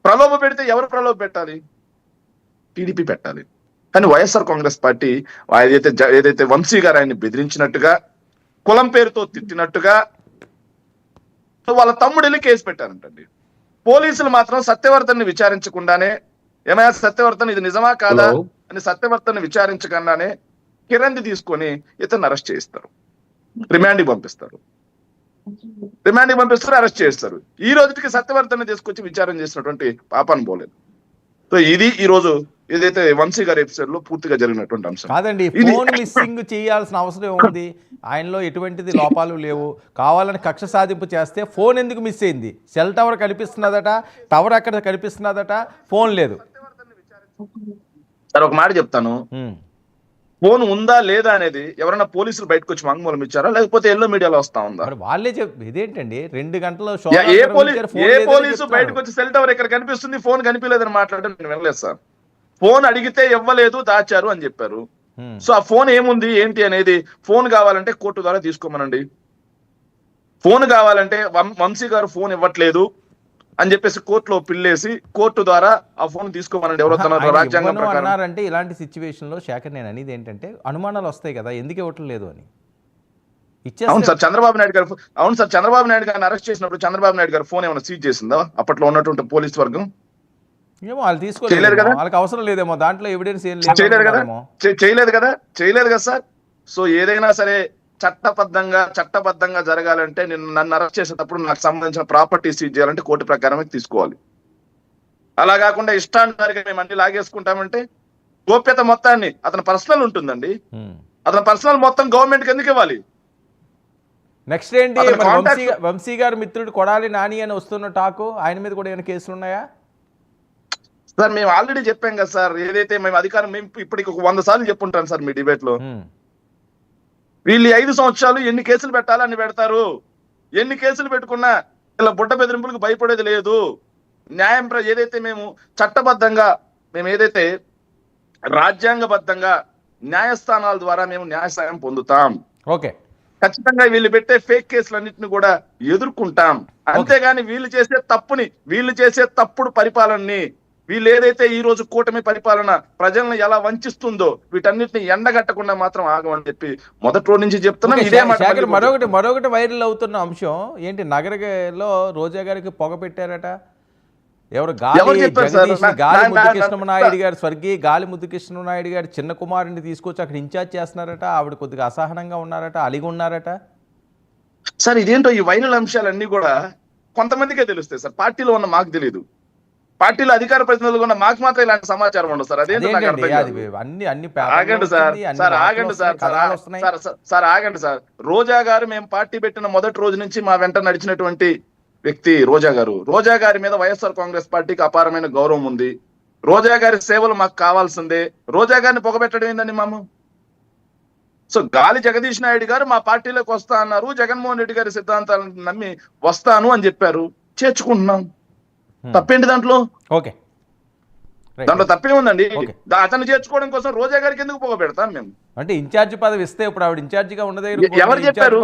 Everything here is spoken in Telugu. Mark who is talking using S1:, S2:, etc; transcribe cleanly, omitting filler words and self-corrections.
S1: ప్రలోభ పెడితే ఎవరు ప్రలోభ పెట్టాలి? టీడీపీ పెట్టాలి. కానీ వైఎస్ఆర్ కాంగ్రెస్ పార్టీ ఏదైతే వంశీ గారు ఆయన్ని బెదిరించినట్టుగా, కులం పేరుతో తిట్టినట్టుగా వాళ్ళ తమ్ముడు వెళ్ళి కేసు పెట్టారంటండి. పోలీసులు మాత్రం సత్యవర్ధన్ని విచారించకుండానే, ఏమైనా సత్యవర్ధన్ ఇది నిజమా కాదా అని సత్యవర్ధన్ని విచారించకుండానే కిరణ్ తీసుకొని ఇతన్ని అరెస్ట్ చేయిస్తారు, రిమాండ్కి పంపిస్తారు, అరెస్ట్ చేస్తారు. ఈ రోజుకి సత్యవర్ధన్ని తీసుకొచ్చి విచారణ చేసినటువంటి పాపాన్ని పోలేదు. సో ఇది ఈ రోజు ఏదైతే వంశీ గారి ఎపిసోడ్ లో పూర్తిగా జరిగినటువంటి అంశం.
S2: కాదండి, ఫోన్ మిస్సింగ్ చేయాల్సిన అవసరం ఉంది, ఆయనలో ఎటువంటిది లోపాలు లేవు, కావాలని కక్ష సాధింపు చేస్తే ఫోన్ ఎందుకు మిస్ అయింది? సెల్ టవర్ కనిపిస్తున్నదట, టవర్ అక్కడ కనిపిస్తున్నదట, ఫోన్ లేదు.
S1: సార్ ఒక మాట చెప్తాను, ఫోన్ ఉందా లేదా అనేది ఎవరైనా పోలీసులు బయటకు వచ్చి వాంగ్మూలం ఇచ్చారా, లేకపోతే ఎల్లో మీడియాలో వస్తా ఉందా?
S2: వాళ్ళే ఇదేంటండి 2 గంటల
S1: ఏ పోలీసు బయటకు వచ్చి సెల్ టవర్ ఇక్కడ కనిపిస్తుంది, ఫోన్ కనిపించలేదని మాట్లాడడం నేను వినలేదు సార్. ఫోన్ అడిగితే ఇవ్వలేదు, దాచారు అని చెప్పారు. సో ఆ ఫోన్ ఏముంది ఏంటి అనేది, ఫోన్ కావాలంటే కోర్టు ద్వారా తీసుకోమనండి. ఫోన్ కావాలంటే వంశీ గారు ఫోన్ ఇవ్వట్లేదు అని చెప్పేసి కోర్టులో పిల్లేసి కోర్టు ద్వారా ఆ ఫోన్ తీసుకోమనండి. ఎవరో రాజ్యాంగం ప్రకారం
S2: అంటే ఇలాంటి సిచ్యువేషన్ లో శేఖర్, నేను అనేది ఏంటంటే అనుమానాలు వస్తాయి కదా, ఎందుకు ఇవ్వట్లేదు అని.
S1: అవును సార్, చంద్రబాబు నాయుడు గారిని అరెస్ట్ చేసినప్పుడు చంద్రబాబు నాయుడు గారు ఫోన్ ఏమైనా సీజ్ చేసిందా అప్పట్లో ఉన్నటువంటి పోలీస్ వర్గం?
S2: ఏమో వాళ్ళు తీసుకోలేదు కదా, వాళ్ళకి అవసరం లేదేమో, దాంట్లో ఎవిడెన్స్ ఏం
S1: చేయలేదు కదా సార్. సో ఏదైనా సరే చట్టబద్ధంగా జరగాలంటే నన్ను అరెస్ట్ చేసేటప్పుడు నాకు సంబంధించిన ప్రాపర్టీ సీజ్ చేయాలంటే కోర్టు ప్రకారమే తీసుకోవాలి. అలా కాకుండా ఇష్టానుసారిగా మేము అన్ని లాగేసుకుంటామంటే గోప్యత మొత్తాన్ని, అతని పర్సనల్ ఉంటుందండి, అతని పర్సనల్ మొత్తం గవర్నమెంట్ కి ఎందుకు ఇవ్వాలి?
S2: నెక్స్ట్ ఏంటి, వంశీ గారి మిత్రుడు కొడాలి నాని అని వస్తున్న టాకు, ఆయన మీద కూడా ఏమైనా కేసులు ఉన్నాయా?
S1: సార్ మేము ఆల్రెడీ చెప్పాం కదా సార్, ఏదైతే మేము ఇప్పటికి 100 సార్లు చెప్పుంటాం సార్ మీ డిబేట్ లో. వీళ్ళు 5 సంవత్సరాలు ఎన్ని కేసులు పెట్టాలో అన్ని పెడతారు, ఎన్ని కేసులు పెట్టుకున్నా ఇలా బుడ్డ బెదిరింపులకు భయపడేది లేదు. న్యాయం ఏదైతే మేము చట్టబద్ధంగా, మేము ఏదైతే రాజ్యాంగబద్ధంగా న్యాయస్థానాల ద్వారా మేము న్యాయ సాయం పొందుతాం.
S2: ఓకే,
S1: ఖచ్చితంగా వీళ్ళు పెట్టే ఫేక్ కేసులన్నింటినీ కూడా ఎదుర్కొంటాం. అంతేగాని వీళ్ళు చేసే తప్పుడు పరిపాలనని, వీళ్ళు ఏదైతే ఈ రోజు కూటమి పరిపాలన ప్రజలను ఎలా వంచిస్తుందో వీటన్నిటిని ఎండగట్టకుండా మాత్రం ఆగమని చెప్పి మొదటి రోజు నుంచి చెప్తున్నాం. ఇదే
S2: మరొకటి వైరల్ అవుతున్న అంశం ఏంటి, నగరలో రోజా గారికి పొగ పెట్టారట ఎవరు? గాలి ముద్దుకృష్ణనాయుడు గారు, స్వర్గీయ గాలి ముద్దుకృష్ణనాయుడు గారు చిన్న కుమారుని తీసుకొచ్చి అక్కడ ఇన్ఛార్జ్ చేస్తున్నారట, ఆవిడ కొద్దిగా అసహనంగా ఉన్నారట, అలిగి ఉన్నారట.
S1: సార్ ఇదేంటో ఈ వైరల్ అంశాలన్నీ కూడా కొంతమందికే తెలుస్తాయి సార్, పార్టీలో ఉన్న మాకు తెలియదు. పార్టీలో అధికార ప్రతినిధులు ఉన్న మాకు మాత్రం ఇలాంటి సమాచారం ఉండదు సార్. అదేంటో నాకు అర్థం కాదు. ఆగండి సార్. రోజా గారు మేము పార్టీ పెట్టిన మొదటి రోజు నుంచి మా వెంట నడిచినటువంటి వ్యక్తి రోజా గారి మీద వైఎస్ఆర్ కాంగ్రెస్ పార్టీకి అపారమైన గౌరవం ఉంది. రోజా గారి సేవలు మాకు కావాల్సిందే. రోజా గారిని పొగబెట్టడం ఏందండి మాము? సో గాలి జగదీష్ నాయుడు గారు మా పార్టీలోకి వస్తా అన్నారు, జగన్మోహన్ రెడ్డి గారి సిద్ధాంతాలను నమ్మి వస్తాను అని చెప్పారు, చేర్చుకుంటున్నాం. తప్పేంటి దాంట్లో? దాంట్లో తప్పే ఉందండి. అతను చేర్చుకోవడం కోసం రోజా గారికి ఎందుకు పొగ పెడతాం మేము?
S2: అంటే ఇన్ఛార్జ్ పదవి ఇస్తే ఇప్పుడు ఆవిడ ఇన్ఛార్జిగా ఉండదు,
S1: ఎవరు చెప్పారు?